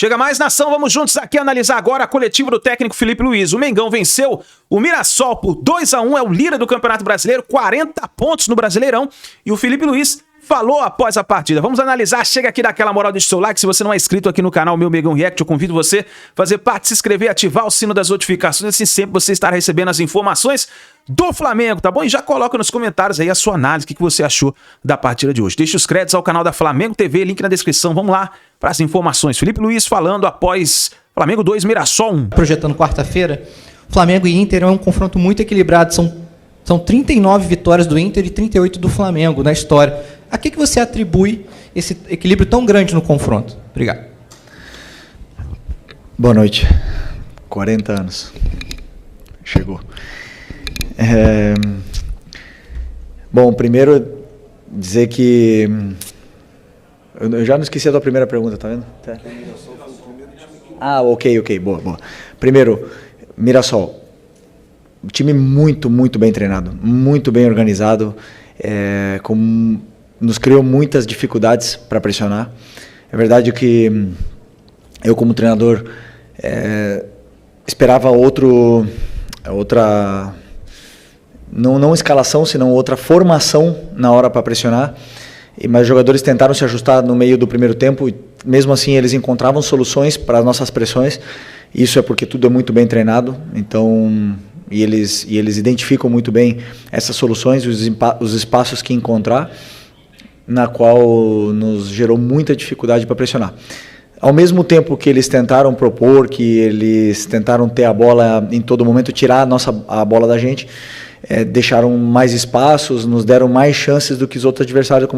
Chega mais, nação, vamos juntos aqui analisar agora a coletiva do técnico Felipe Luiz. O Mengão venceu o Mirassol por 2-1, é o líder do Campeonato Brasileiro, 40 pontos no Brasileirão. E o Felipe Luiz falou após a partida. Vamos analisar, chega aqui, dá aquela moral, deixa o seu like. Se você não é inscrito aqui no canal Meu Mengão React, eu convido você a fazer parte, se inscrever, ativar o sino das notificações, assim sempre você estará recebendo as informações do Flamengo, tá bom? E já coloca nos comentários aí a sua análise, o que você achou da partida de hoje. Deixa os créditos ao canal da Flamengo TV, link na descrição. Vamos lá para as informações. Felipe Luiz falando após Flamengo 2, Mirassol 1. Projetando quarta-feira, Flamengo e Inter é um confronto muito equilibrado. São 39 vitórias do Inter e 38 do Flamengo na história. A que você atribui esse equilíbrio tão grande no confronto? Obrigado. Boa noite. 40 anos. Chegou. Bom, primeiro dizer que... Eu já não esqueci a tua primeira pergunta, tá vendo? Tá. Ah, ok. Boa. Primeiro, Mirassol. Time muito bem treinado, muito bem organizado, nos criou muitas dificuldades para pressionar. É verdade que eu, como treinador, esperava outra não escalação, senão outra formação na hora para pressionar, mas os jogadores tentaram se ajustar no meio do primeiro tempo e mesmo assim eles encontravam soluções para as nossas pressões. Isso é porque tudo é muito bem treinado, então eles identificam muito bem essas soluções, os espaços que encontrar, na qual nos gerou muita dificuldade para pressionar. Ao mesmo tempo que eles tentaram propor, que eles tentaram ter a bola em todo momento, tirar a bola da gente, deixaram mais espaços, nos deram mais chances do que os outros adversários,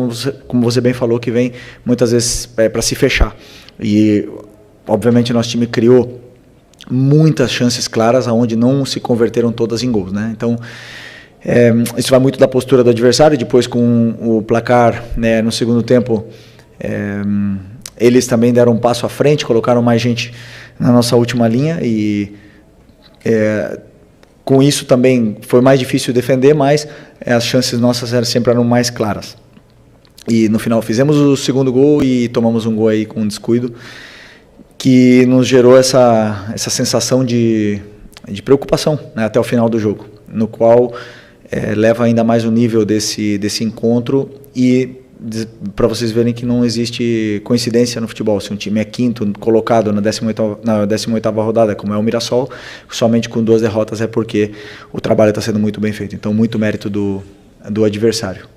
como você bem falou, que vem muitas vezes para se fechar. E, obviamente, nosso time criou muitas chances claras, onde não se converteram todas em gols, né? Então, isso vai muito da postura do adversário. Depois, com o placar, né, no segundo tempo, eles também deram um passo à frente, colocaram mais gente na nossa última linha e com isso também foi mais difícil defender, mas as chances nossas sempre eram mais claras. E no final fizemos o segundo gol e tomamos um gol aí com um descuido, que nos gerou essa sensação de preocupação, né, até o final do jogo, no qual leva ainda mais o nível desse encontro e para vocês verem que não existe coincidência no futebol. Se um time é quinto colocado na 18ª rodada, como é o Mirassol, somente com 2 derrotas é porque o trabalho está sendo muito bem feito. Então, muito mérito do adversário.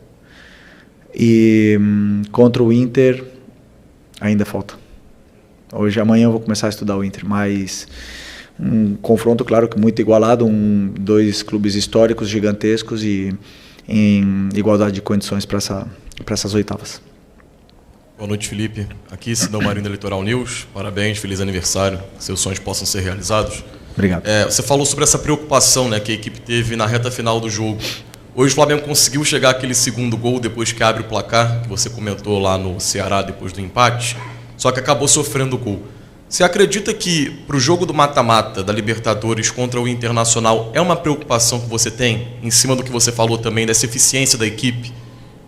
E contra o Inter, ainda falta. Amanhã eu vou começar a estudar o Inter, mas um confronto, claro, que muito igualado, 2 clubes históricos gigantescos e em igualdade de condições para essas oitavas. Boa noite, Felipe. Aqui, Sidão Marinho da Litoral News. Parabéns, feliz aniversário. Que seus sonhos possam ser realizados. Obrigado. Você falou sobre essa preocupação, né, que a equipe teve na reta final do jogo. Hoje o Flamengo conseguiu chegar àquele segundo gol depois que abre o placar, que você comentou lá no Ceará depois do empate, só que acabou sofrendo o gol. Você acredita que para o jogo do mata-mata da Libertadores contra o Internacional é uma preocupação que você tem, em cima do que você falou também, dessa eficiência da equipe,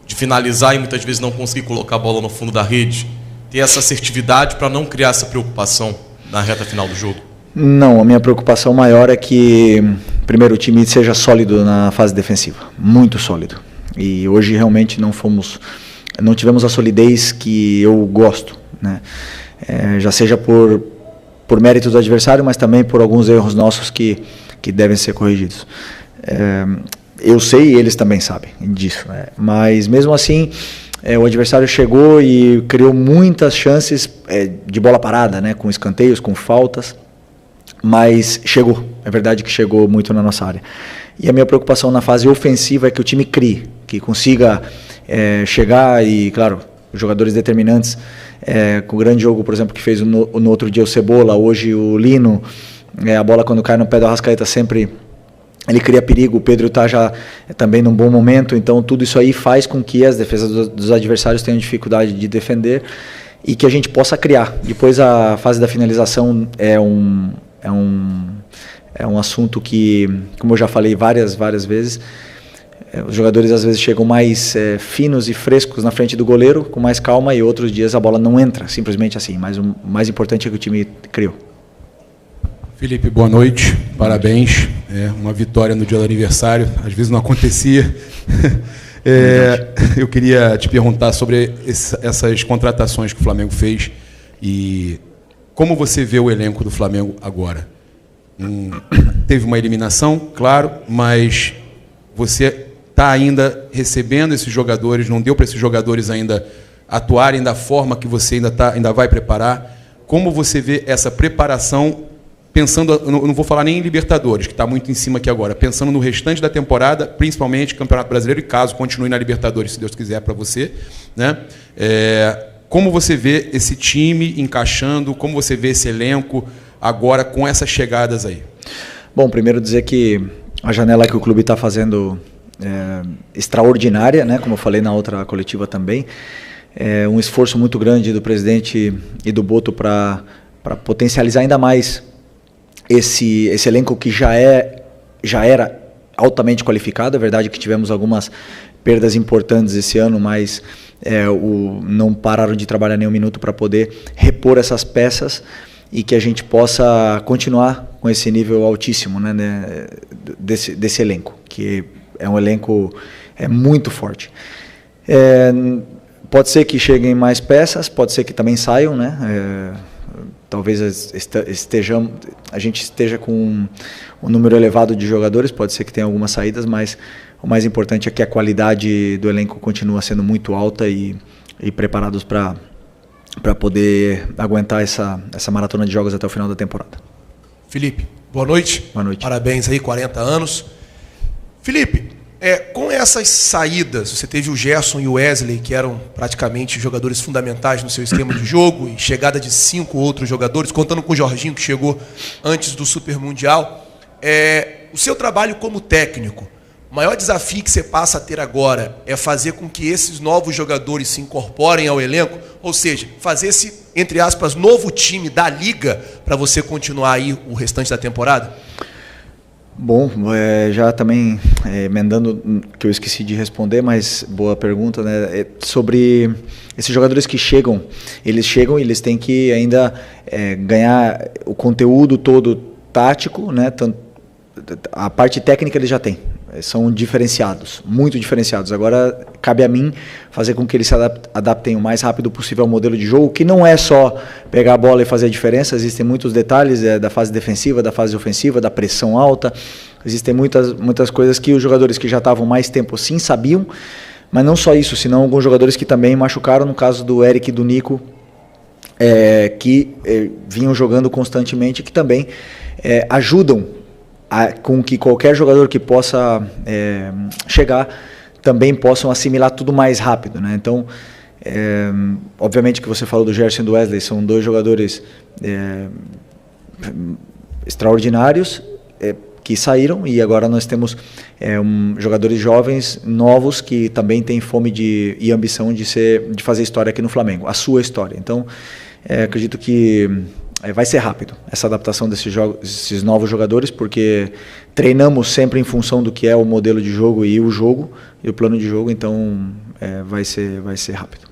de finalizar e muitas vezes não conseguir colocar a bola no fundo da rede, ter essa assertividade para não criar essa preocupação na reta final do jogo? Não, a minha preocupação maior é que, primeiro, o time seja sólido na fase defensiva, muito sólido. E hoje realmente não tivemos a solidez que eu gosto, né? Já seja por mérito do adversário, mas também por alguns erros nossos que devem ser corrigidos. Eu sei e eles também sabem disso, né? Mas mesmo assim, o adversário chegou e criou muitas chances de bola parada, né? Com escanteios, com faltas, mas chegou, é verdade que chegou muito na nossa área. E a minha preocupação na fase ofensiva é que o time crie, que consiga chegar e, claro, os jogadores determinantes, com o grande jogo, por exemplo, que fez no outro dia o Cebola, hoje o Lino, a bola quando cai no pé do Arrascaeta sempre ele cria perigo, o Pedro está já também num bom momento, então tudo isso aí faz com que as defesas dos adversários tenham dificuldade de defender e que a gente possa criar. Depois a fase da finalização é um assunto que, como eu já falei várias vezes, os jogadores às vezes chegam mais finos e frescos na frente do goleiro, com mais calma, e outros dias a bola não entra, simplesmente assim. Mas o mais importante é que o time criou. Felipe, boa noite, parabéns. Uma vitória no dia do aniversário, às vezes não acontecia. Eu queria te perguntar sobre essas contratações que o Flamengo fez e como você vê o elenco do Flamengo agora. Teve uma eliminação, claro, mas você está ainda recebendo esses jogadores, não deu para esses jogadores ainda atuarem da forma que você ainda vai preparar. Como você vê essa preparação, pensando, eu não vou falar nem em Libertadores, que está muito em cima aqui agora, pensando no restante da temporada, principalmente Campeonato Brasileiro, e caso continue na Libertadores, se Deus quiser, para você, né? Como você vê esse time encaixando, como você vê esse elenco agora com essas chegadas aí? Bom, primeiro dizer que a janela que o clube está fazendo extraordinária, né? Como eu falei na outra coletiva também, um esforço muito grande do presidente e do Boto para potencializar ainda mais esse elenco que já era altamente qualificado. É verdade que tivemos algumas perdas importantes esse ano, mas não pararam de trabalhar nem um minuto para poder repor essas peças e que a gente possa continuar com esse nível altíssimo, né, desse elenco, que é um elenco muito forte. Pode ser que cheguem mais peças, pode ser que também saiam, né? Talvez a gente esteja com um número elevado de jogadores, pode ser que tenha algumas saídas, mas o mais importante é que a qualidade do elenco continua sendo muito alta e preparados para poder aguentar essa maratona de jogos até o final da temporada. Felipe, boa noite. Boa noite. Parabéns aí, 40 anos. Felipe, com essas saídas, você teve o Gerson e o Wesley, que eram praticamente jogadores fundamentais no seu esquema de jogo, e chegada de 5 outros jogadores, contando com o Jorginho, que chegou antes do Super Mundial. O seu trabalho como técnico, o maior desafio que você passa a ter agora é fazer com que esses novos jogadores se incorporem ao elenco, ou seja, fazer esse, entre aspas, novo time da Liga para você continuar aí o restante da temporada? Bom, já também emendando, que eu esqueci de responder, mas boa pergunta, né? Sobre esses jogadores que chegam e eles têm que ainda ganhar o conteúdo todo tático, né? A parte técnica eles já têm, são diferenciados, muito diferenciados. Agora cabe a mim fazer com que eles se adaptem o mais rápido possível ao modelo de jogo, que não é só pegar a bola e fazer a diferença. Existem muitos detalhes da fase defensiva, da fase ofensiva, da pressão alta. Existem muitas coisas que os jogadores que já estavam mais tempo sim sabiam, mas não só isso, senão alguns jogadores que também machucaram, no caso do Eric e do Nico, que vinham jogando constantemente, que também ajudam com que qualquer jogador que possa chegar também possam assimilar tudo mais rápido, né? Então, obviamente que você falou do Gerson e do Wesley, são dois jogadores extraordinários que saíram, e agora nós temos jogadores jovens, novos, que também têm fome e ambição de fazer história aqui no Flamengo, a sua história. Então, acredito que vai ser rápido essa adaptação desses novos jogadores, porque treinamos sempre em função do que é o modelo de jogo e o plano de jogo, então vai ser rápido.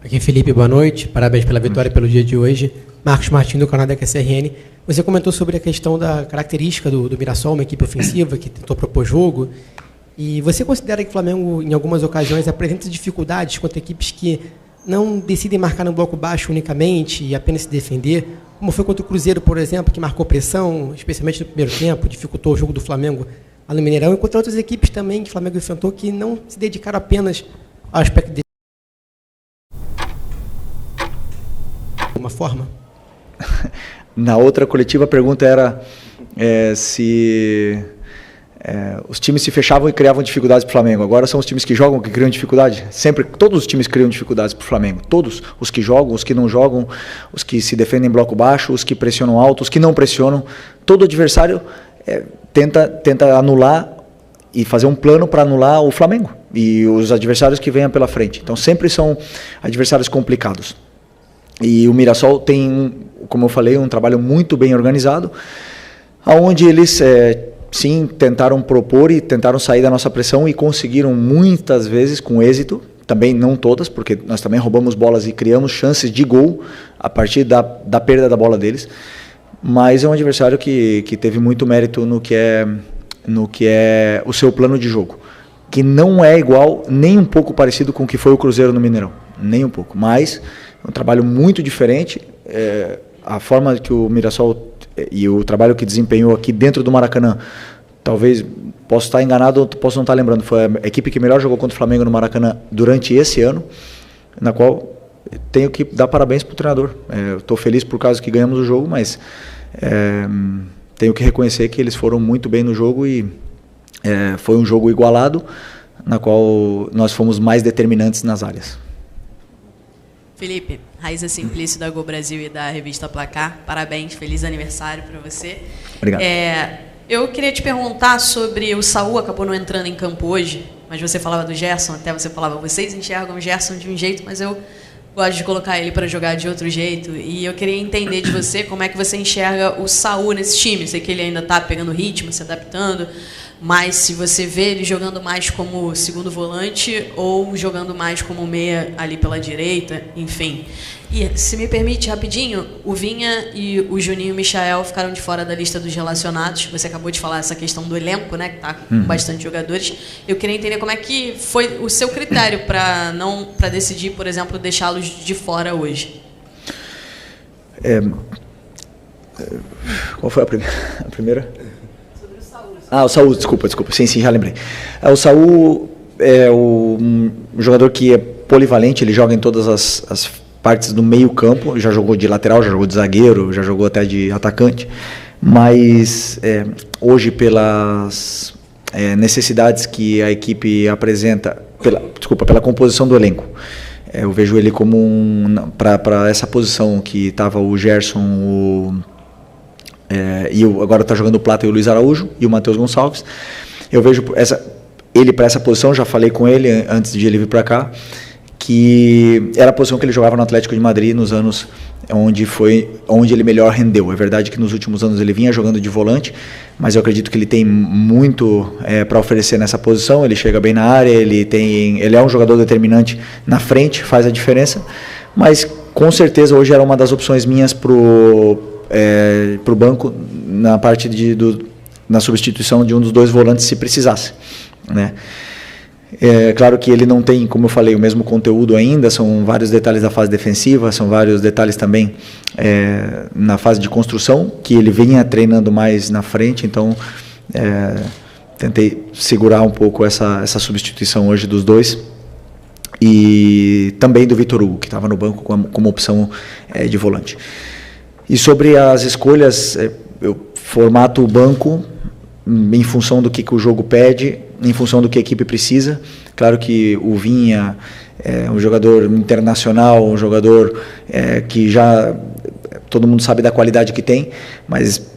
Aqui Felipe, boa noite, parabéns pela vitória, pelo dia de hoje. Marcos Martins, do canal da QCRN. Você comentou sobre a questão da característica do Mirassol, uma equipe ofensiva que tentou propor jogo, e você considera que o Flamengo, em algumas ocasiões, apresenta dificuldades contra equipes que não decidem marcar no bloco baixo unicamente e apenas se defender, como foi contra o Cruzeiro, por exemplo, que marcou pressão, especialmente no primeiro tempo, dificultou o jogo do Flamengo lá no Mineirão, e contra outras equipes também que o Flamengo enfrentou, que não se dedicaram apenas ao aspecto de uma forma? Na outra coletiva a pergunta era se os times se fechavam e criavam dificuldades para o Flamengo. Agora são os times que jogam que criam dificuldade. Sempre, todos os times criam dificuldades para o Flamengo. Todos, os que jogam, os que não jogam, os que se defendem em bloco baixo, os que pressionam alto, os que não pressionam. Todo adversário tenta anular e fazer um plano para anular o Flamengo e os adversários que venham pela frente. Então sempre são adversários complicados. E o Mirassol tem, como eu falei, um trabalho muito bem organizado, onde eles sim, tentaram propor e tentaram sair da nossa pressão e conseguiram muitas vezes com êxito, também não todas, porque nós também roubamos bolas e criamos chances de gol a partir da perda da bola deles, mas é um adversário que teve muito mérito no que é o seu plano de jogo, que não é igual, nem um pouco parecido com o que foi o Cruzeiro no Mineirão, nem um pouco, mas é um trabalho muito diferente, a forma que o Mirassol e o trabalho que desempenhou aqui dentro do Maracanã, talvez, posso estar enganado, posso não estar lembrando, foi a equipe que melhor jogou contra o Flamengo no Maracanã durante esse ano, na qual tenho que dar parabéns para o treinador. Estou feliz por causa que ganhamos o jogo, mas tenho que reconhecer que eles foram muito bem no jogo e foi um jogo igualado, na qual nós fomos mais determinantes nas áreas. Felipe, Raíssa Simplício da Gol Brasil e da revista Placar, parabéns, feliz aniversário para você. Obrigado. Eu queria te perguntar sobre o Saul, acabou não entrando em campo hoje, mas você falava do Gerson, até você falava, vocês enxergam o Gerson de um jeito, mas eu gosto de colocar ele para jogar de outro jeito, e eu queria entender de você como é que você enxerga o Saul nesse time. Eu sei que ele ainda está pegando ritmo, se adaptando, mas se você vê ele jogando mais como segundo volante ou jogando mais como meia ali pela direita, enfim. E se me permite rapidinho, o Vinha e o Juninho Michael ficaram de fora da lista dos relacionados. Você acabou de falar essa questão do elenco, né, que está com bastante jogadores. Eu queria entender como é que foi o seu critério para decidir, por exemplo, deixá-los de fora hoje. Qual foi a primeira? O Saul, desculpa. Sim, já lembrei. O Saul é um jogador que é polivalente, ele joga em todas as partes do meio campo, já jogou de lateral, já jogou de zagueiro, já jogou até de atacante, mas hoje pelas necessidades que a equipe apresenta, pela composição do elenco, eu vejo ele como para essa posição que estava o Gerson, agora está jogando o Plata e o Luiz Araújo e o Matheus Gonçalves. Eu vejo ele para essa posição, já falei com ele antes de ele vir para cá, que era a posição que ele jogava no Atlético de Madrid nos anos onde ele melhor rendeu. É verdade que nos últimos anos ele vinha jogando de volante, mas eu acredito que ele tem muito para oferecer nessa posição. Ele chega bem na área, ele é um jogador determinante na frente, faz a diferença, mas com certeza hoje era uma das opções minhas pro banco na parte na substituição de um dos dois volantes se precisasse, né? Claro que ele não tem, como eu falei, o mesmo conteúdo ainda, são vários detalhes da fase defensiva, são vários detalhes também na fase de construção, que ele vinha treinando mais na frente, então tentei segurar um pouco essa substituição hoje dos dois, e também do Vitor Hugo, que estava no banco como opção de volante. E sobre as escolhas, eu formato o banco em função do que o jogo pede, em função do que a equipe precisa. Claro que o Vinha é um jogador internacional, um jogador que já todo mundo sabe da qualidade que tem, mas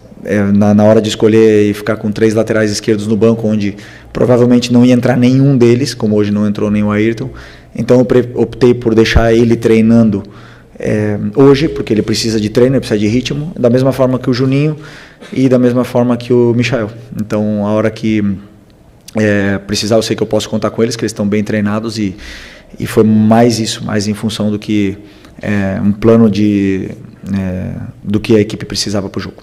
na hora de escolher e ficar com 3 laterais esquerdos no banco, onde provavelmente não ia entrar nenhum deles, como hoje não entrou nem o Ayrton, então eu optei por deixar ele treinando hoje, porque ele precisa de treino, ele precisa de ritmo, da mesma forma que o Juninho e da mesma forma que o Michael. Então, a hora que precisar, eu sei que eu posso contar com eles, que eles estão bem treinados, e foi mais isso, mais em função do que um plano do que a equipe precisava para o jogo.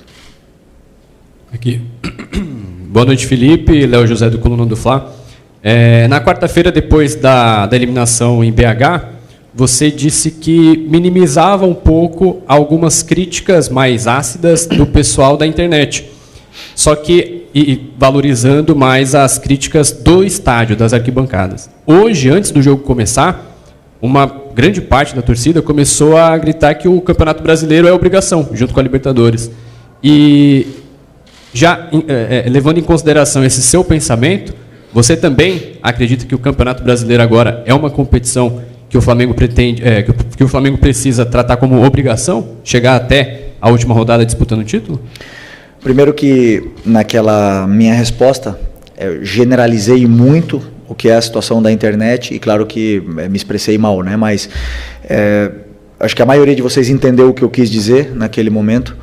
Aqui. Boa noite, Felipe. Léo José do Coluna do Fla. Na quarta-feira, depois da eliminação em BH, você disse que minimizava um pouco algumas críticas mais ácidas do pessoal da internet, só que valorizando mais as críticas do estádio, das arquibancadas. Hoje, antes do jogo começar, uma grande parte da torcida começou a gritar que o Campeonato Brasileiro é obrigação, junto com a Libertadores. E já levando em consideração esse seu pensamento, você também acredita que o Campeonato Brasileiro agora é uma competição que o Flamengo pretende, que o Flamengo precisa tratar como obrigação, chegar até a última rodada disputando o título? Primeiro que naquela minha resposta eu generalizei muito o que é a situação da internet, e claro que me expressei mal, né? Mas acho que a maioria de vocês entendeu o que eu quis dizer naquele momento,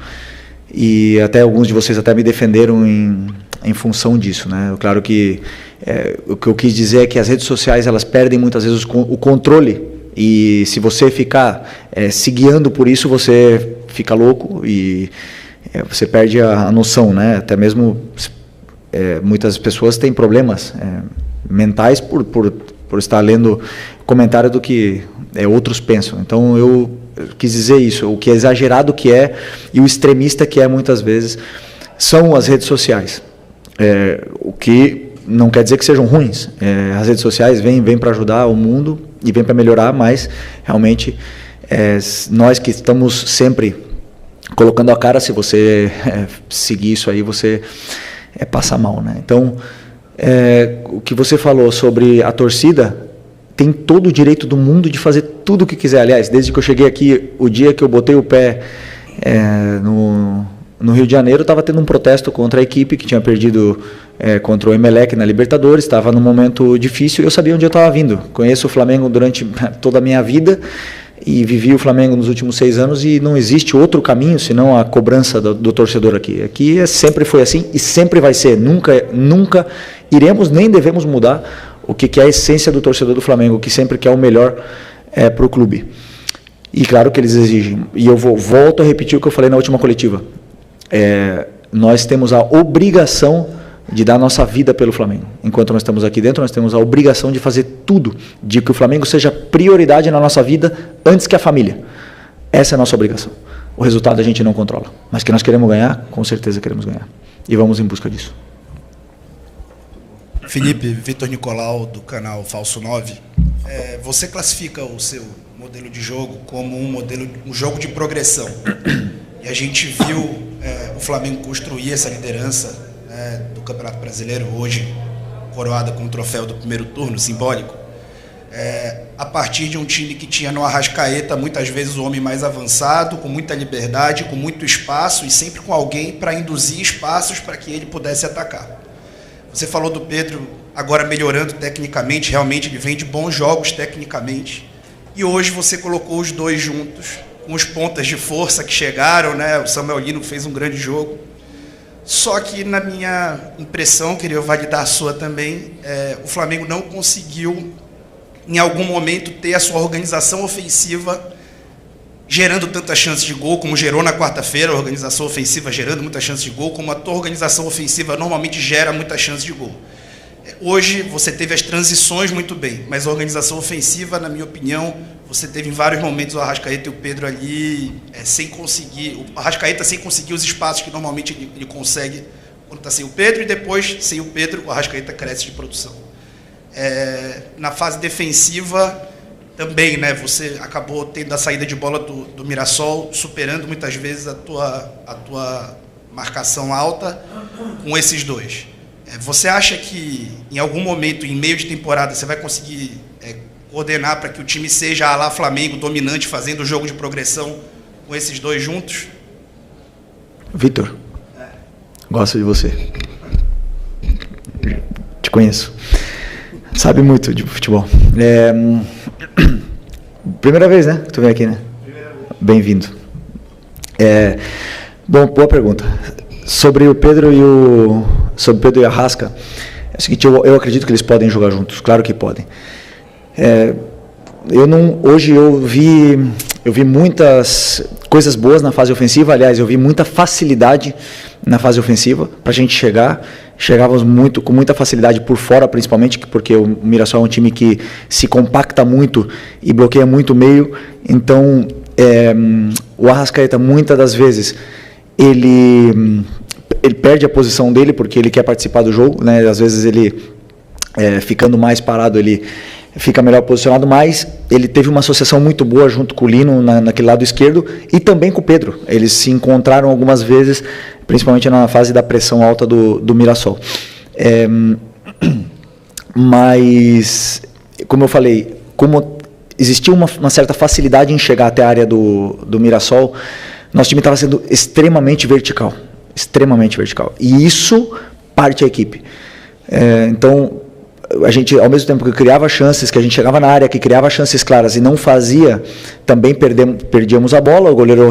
e até alguns de vocês até me defenderam em função disso, né? Claro que o que eu quis dizer é que as redes sociais elas perdem muitas vezes o controle, e se você ficar se guiando por isso, você fica louco e você perde a noção, né? Até mesmo muitas pessoas têm problemas mentais por estar lendo comentário do que outros pensam. Então eu quis dizer isso, o que é exagerado que é e o extremista que é muitas vezes são as redes sociais. O que não quer dizer que sejam ruins. As redes sociais vêm para ajudar o mundo e vêm para melhorar, mas realmente nós que estamos sempre colocando a cara, se você seguir isso aí, você passa mal, né? Então, o que você falou sobre a torcida, tem todo o direito do mundo de fazer tudo o que quiser. Aliás, desde que eu cheguei aqui, o dia que eu botei o pé no Rio de Janeiro, estava tendo um protesto contra a equipe que tinha perdido contra o Emelec na Libertadores, estava num momento difícil e eu sabia onde eu estava vindo. Conheço o Flamengo durante toda a minha vida e vivi o Flamengo nos últimos 6 anos e não existe outro caminho senão a cobrança do torcedor aqui. Aqui sempre foi assim e sempre vai ser. Nunca iremos nem devemos mudar o que é a essência do torcedor do Flamengo, que sempre quer o melhor para o clube. E claro que eles exigem. E eu volto a repetir o que eu falei na última coletiva. Nós temos a obrigação de dar nossa vida pelo Flamengo. Enquanto nós estamos aqui dentro, nós temos a obrigação de fazer tudo, de que o Flamengo seja prioridade na nossa vida antes que a família. Essa é a nossa obrigação. O resultado a gente não controla. Mas que nós queremos ganhar, com certeza queremos ganhar. E vamos em busca disso. Felipe, Vitor Nicolau, do canal Falso 9. Você classifica o seu modelo de jogo como um jogo de progressão. E a gente viu o Flamengo construir essa liderança do Campeonato Brasileiro, hoje coroada com o troféu do primeiro turno, simbólico, a partir de um time que tinha no Arrascaeta muitas vezes o homem mais avançado, com muita liberdade, com muito espaço e sempre com alguém para induzir espaços para que ele pudesse atacar. Você falou do Pedro agora melhorando tecnicamente, realmente ele vem de bons jogos tecnicamente, e hoje você colocou os dois juntos, com os pontas de força que chegaram, né? O Samuel Lino fez um grande jogo. Só que, na minha impressão, queria validar a sua também, o Flamengo não conseguiu, em algum momento, ter a sua organização ofensiva gerando tantas chances de gol, como gerou na quarta-feira, a organização ofensiva gerando muitas chances de gol, como a tua organização ofensiva normalmente gera muitas chances de gol. Hoje, você teve as transições muito bem, mas a organização ofensiva, na minha opinião, você teve em vários momentos o Arrascaeta e o Pedro ali sem conseguir, o Arrascaeta sem conseguir os espaços que normalmente ele consegue quando está sem o Pedro, e depois, sem o Pedro, o Arrascaeta cresce de produção. Na fase defensiva, também, né, você acabou tendo a saída de bola do Mirassol, superando muitas vezes a tua marcação alta com esses dois. Você acha que, em algum momento, em meio de temporada, você vai conseguir coordenar para que o time seja a lá Flamengo, dominante, fazendo o jogo de progressão com esses dois juntos? Vitor, gosto de você. Te conheço. Sabe muito de futebol. Primeira vez, né? Que tu vem aqui, né? Bem-vindo. Bom, boa pergunta. Sobre o Pedro e o Arrasca, é o seguinte, eu acredito que eles podem jogar juntos, claro que podem. Hoje eu vi muitas coisas boas na fase ofensiva, aliás, eu vi muita facilidade na fase ofensiva para a gente chegávamos com muita facilidade por fora, principalmente porque o Mirassol é um time que se compacta muito e bloqueia muito o meio. Então o Arrascaeta muitas das vezes ele perde a posição dele porque ele quer participar do jogo, né? Às vezes ele ficando mais parado ele fica melhor posicionado, mas ele teve uma associação muito boa junto com o Lino naquele lado esquerdo e também com o Pedro. Eles se encontraram algumas vezes, principalmente na fase da pressão alta do Mirassol. Mas, como eu falei, como existia uma certa facilidade em chegar até a área do Mirassol, nosso time estava sendo extremamente vertical. E isso parte a equipe. Então, a gente, ao mesmo tempo que criava chances, que a gente chegava na área, que criava chances claras e não fazia, também perdíamos a bola, o goleiro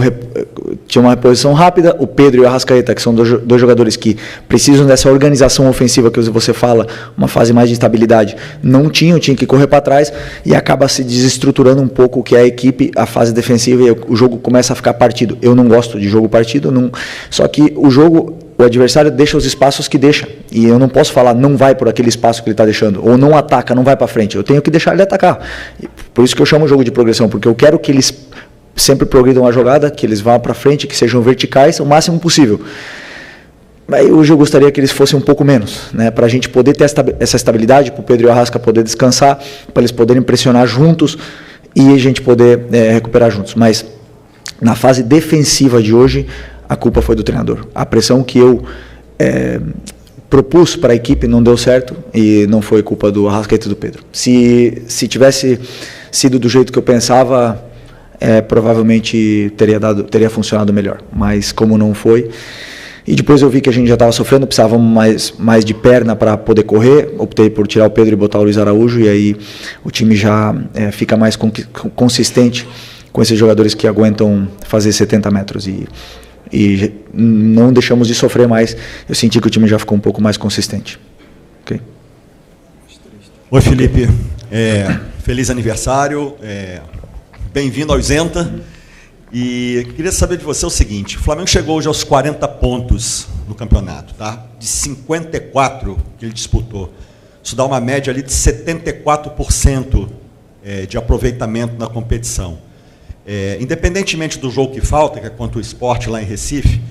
tinha uma reposição rápida, o Pedro e o Arrascaeta, que são dois jogadores que precisam dessa organização ofensiva que você fala, uma fase mais de estabilidade, não tinha que correr para trás e acaba se desestruturando um pouco o que é a equipe, a fase defensiva, e o jogo começa a ficar partido. Eu não gosto de jogo partido, só que o adversário deixa os espaços que deixa, e eu não posso falar não vai por aquele espaço que ele está deixando, ou não ataca, não vai para frente, eu tenho que deixar ele atacar. Por isso que eu chamo o jogo de progressão, porque eu quero que eles sempre progridam a jogada, que eles vá para frente, que sejam verticais o máximo possível. Aí hoje eu gostaria que eles fossem um pouco menos, né, para a gente poder ter essa estabilidade, para o Pedro e o Arrasca poder descansar, para eles poderem pressionar juntos e a gente poder recuperar juntos. Mas na fase defensiva de hoje, a culpa foi do treinador. A pressão que eu propus para a equipe não deu certo e não foi culpa do Arrascaeta e do Pedro. Se tivesse sido do jeito que eu pensava, provavelmente teria funcionado melhor. Mas como não foi, e depois eu vi que a gente já estava sofrendo, precisávamos mais de perna para poder correr, optei por tirar o Pedro e botar o Luiz Araújo, e aí o time já fica mais consistente com esses jogadores que aguentam fazer 70 metros. E não deixamos de sofrer mais. Eu senti que o time já ficou um pouco mais consistente. Okay? Oi, Felipe. Feliz aniversário. Bem-vindo ao Isenta. E queria saber de você o seguinte: o Flamengo chegou hoje aos 40 pontos no campeonato, tá? De 54 que ele disputou. Isso dá uma média ali de 74% de aproveitamento na competição. Independentemente do jogo que falta, que é contra o Sport lá em Recife,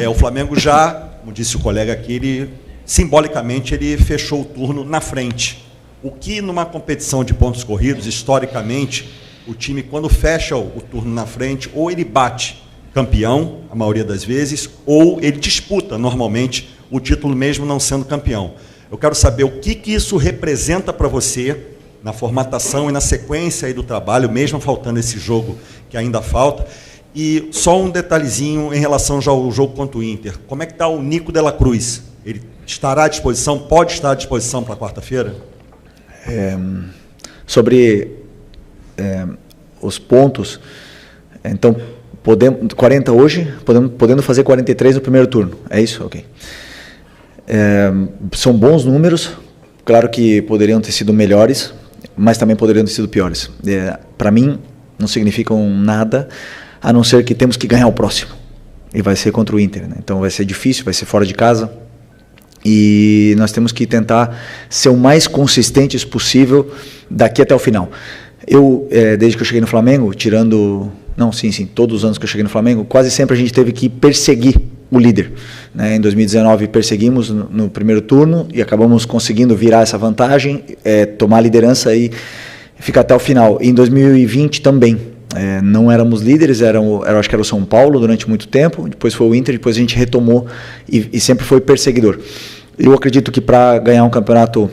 o Flamengo já, como disse o colega aqui, simbolicamente ele fechou o turno na frente. O que numa competição de pontos corridos, historicamente, o time quando fecha o turno na frente, ou ele bate campeão, a maioria das vezes, ou ele disputa normalmente o título mesmo não sendo campeão. Eu quero saber o que isso representa para você na formatação e na sequência aí do trabalho, mesmo faltando esse jogo que ainda falta. E só um detalhezinho em relação já ao jogo contra o Inter. Como é que está o Nico de la Cruz? Ele estará à disposição, pode estar à disposição para quarta-feira? Sobre os pontos, então, 40 hoje, podendo fazer 43 no primeiro turno. É isso? Ok. São bons números, claro que poderiam ter sido melhores, mas também poderiam ter sido piores. Para mim, não significam nada, a não ser que temos que ganhar o próximo. E vai ser contra o Inter, né? Então vai ser difícil, vai ser fora de casa. E nós temos que tentar ser o mais consistentes possível daqui até o final. Eu, desde que eu cheguei no Flamengo, todos os anos que eu cheguei no Flamengo, quase sempre a gente teve que perseguir o líder, né? Em 2019 perseguimos no primeiro turno e acabamos conseguindo virar essa vantagem, tomar a liderança e ficar até o final. E em 2020 também, não éramos líderes, acho que era o São Paulo durante muito tempo, depois foi o Inter, depois a gente retomou e sempre foi perseguidor. Eu acredito que para ganhar um campeonato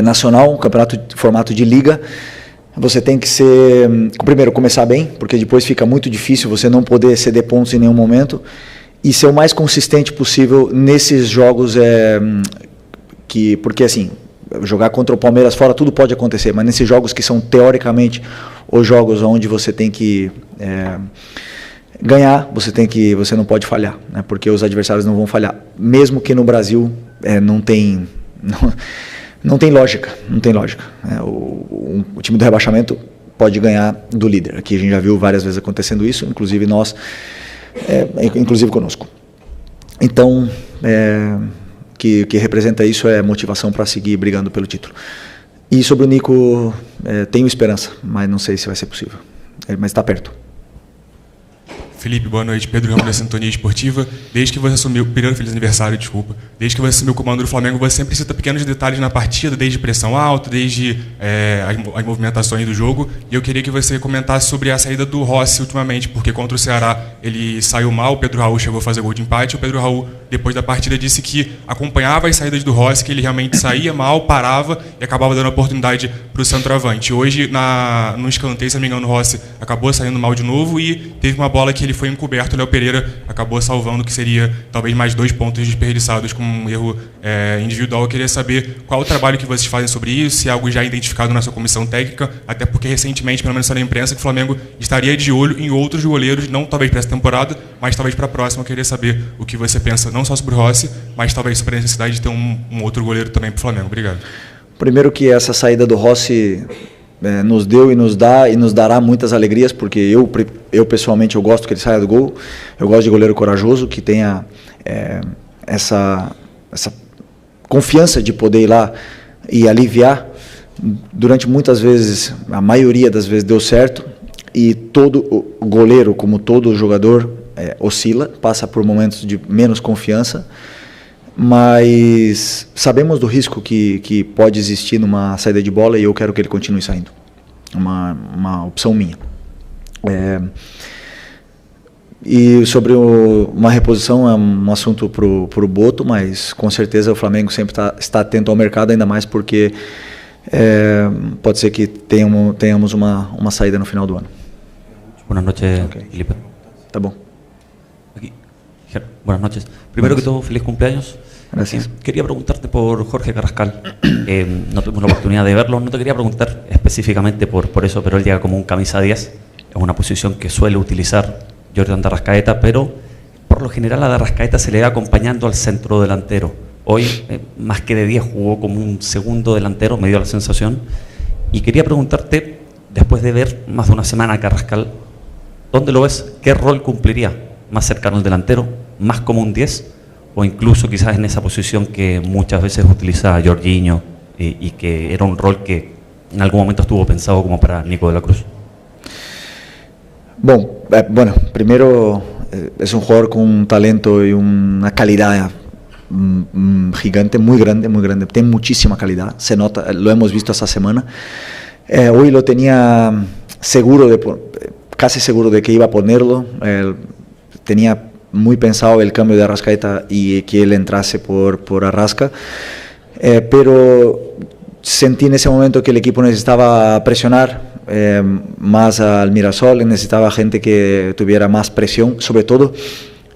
nacional, um campeonato de formato de liga, você tem que primeiro começar bem, porque depois fica muito difícil você não poder ceder pontos em nenhum momento, e ser o mais consistente possível nesses jogos, porque assim, jogar contra o Palmeiras fora tudo pode acontecer, mas nesses jogos que são teoricamente os jogos onde você tem que ganhar, você não pode falhar, né? Porque os adversários não vão falhar, mesmo que no Brasil não tem lógica, o time do rebaixamento pode ganhar do líder. Aqui a gente já viu várias vezes acontecendo isso, inclusive nós, inclusive conosco. Então, que representa isso é motivação para seguir brigando pelo título. E sobre o Nico, tenho esperança, mas não sei se vai ser possível. Mas está perto. Felipe, boa noite. Pedro Ramos da Sintonia Esportiva. Desde que você assumiu, primeiro feliz aniversário, desculpa. Desde que você assumiu o comando do Flamengo, você sempre cita pequenos detalhes na partida, desde pressão alta, desde as movimentações do jogo. E eu queria que você comentasse sobre a saída do Rossi ultimamente, porque contra o Ceará ele saiu mal, o Pedro Raul chegou a fazer gol de empate. O Pedro Raul, depois da partida, disse que acompanhava as saídas do Rossi, que ele realmente saía mal, parava e acabava dando oportunidade para o centroavante. Hoje, no escanteio, se não me engano, o Rossi acabou saindo mal de novo e teve uma bola que ele foi encoberto, o Léo Pereira acabou salvando, que seria talvez mais 2 pontos desperdiçados com um erro individual. Eu queria saber qual o trabalho que vocês fazem sobre isso, se é algo já identificado na sua comissão técnica, até porque recentemente, pelo menos saiu na imprensa, que o Flamengo estaria de olho em outros goleiros, não talvez para essa temporada, mas talvez para a próxima. Eu queria saber o que você pensa, não só sobre o Rossi, mas talvez sobre a necessidade de ter um outro goleiro também para o Flamengo. Obrigado. Primeiro que essa saída do Rossi nos deu e nos dá e nos dará muitas alegrias, porque eu pessoalmente eu gosto que ele saia do gol. Eu gosto de goleiro corajoso, que tenha essa confiança de poder ir lá e aliviar. Durante muitas vezes, a maioria das vezes deu certo, e todo o goleiro, como todo jogador, oscila, passa por momentos de menos confiança, mas sabemos do risco que pode existir numa saída de bola, e eu quero que ele continue saindo. Uma opção minha. E sobre uma reposição é um assunto para o Boto, mas com certeza o Flamengo sempre está atento ao mercado, ainda mais porque pode ser que tenhamos uma saída no final do ano. Buenas noches, okay. Felipe. Tá bom. Aquí. Buenas noches. Primero que todo, feliz cumpleaños. Gracias. Quería preguntarte por Jorge Carrascal. No tuvimos la oportunidad de verlo. No te quería preguntar específicamente por eso, pero él llega como un camisa 10. Es una posición que suele utilizar Jordan de Arrascaeta, pero por lo general a de Arrascaeta se le va acompañando al centro delantero. Hoy, más que de 10, jugó como un segundo delantero, me dio la sensación. Y quería preguntarte, después de ver más de una semana a Carrascal, ¿dónde lo ves? ¿Qué rol cumpliría? ¿Más cercano al delantero? ¿Más como un 10? ¿O incluso quizás en esa posición que muchas veces utiliza Jorginho y que era un rol que en algún momento estuvo pensado como para Nico de la Cruz? Bueno, primero es un jugador con un talento y una calidad gigante, muy grande, tiene muchísima calidad, se nota, lo hemos visto esta semana. Hoy lo tenía casi seguro de que iba a ponerlo, tenía muy pensado el cambio de Arrascaeta y que él entrase por Arrasca, pero sentí en ese momento que el equipo necesitaba presionar más al Mirassol, necesitaba gente que tuviera más presión, sobre todo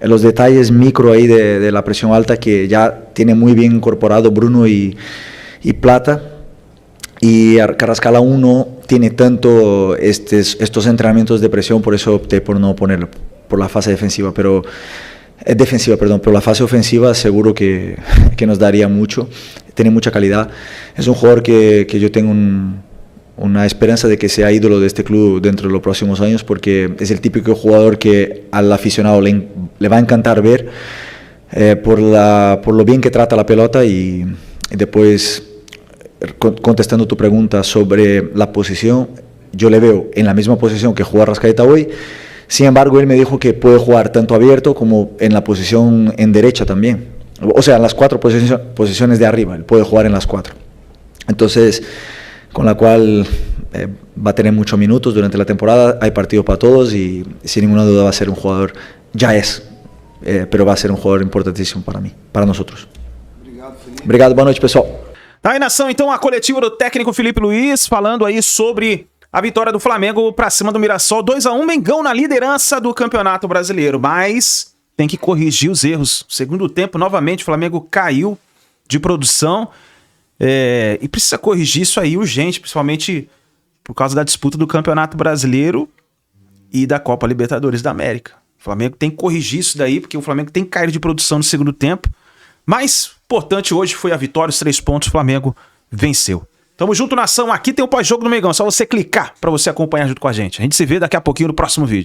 en los detalles micro ahí de la presión alta, que ya tiene muy bien incorporado Bruno y Plata, y Carrascal aún no tiene tanto estos entrenamientos de presión, por eso opté por no ponerlo por la fase defensiva, pero la fase ofensiva seguro que nos daría mucho, tiene mucha calidad, es un jugador que yo tengo una esperanza de que sea ídolo de este club dentro de los próximos años, porque es el típico jugador que al aficionado le va a encantar ver por lo bien que trata la pelota. Y después, contestando tu pregunta sobre la posición, yo le veo en la misma posición que juega Arrascaeta hoy. Sin embargo, él me dijo que puede jugar tanto abierto como en la posición en derecha también, o sea, en las 4 posiciones de arriba, él puede jugar en las 4. Entonces, con la cual va a tener muchos minutos durante la temporada, hay partido para todos y sin ninguna duda va a ser un jugador, pero va a ser um jogador importantíssimo para mim, para nós outros. Obrigado, boa noite, pessoal. Tá aí, nação, então, a coletiva do técnico Felipe Luiz, falando aí sobre a vitória do Flamengo para cima do Mirassol, 2-1, Mengão na liderança do Campeonato Brasileiro, mas tem que corrigir os erros. Segundo tempo, novamente, o Flamengo caiu de produção, e precisa corrigir isso aí urgente, principalmente por causa da disputa do Campeonato Brasileiro e da Copa Libertadores da América. O Flamengo tem que corrigir isso daí, porque o Flamengo tem que cair de produção no segundo tempo. Mas, importante hoje foi a vitória, os 3 pontos, o Flamengo venceu. Tamo junto, nação. Aqui tem o pós-jogo do Mengão, é só você clicar para você acompanhar junto com a gente. A gente se vê daqui a pouquinho no próximo vídeo.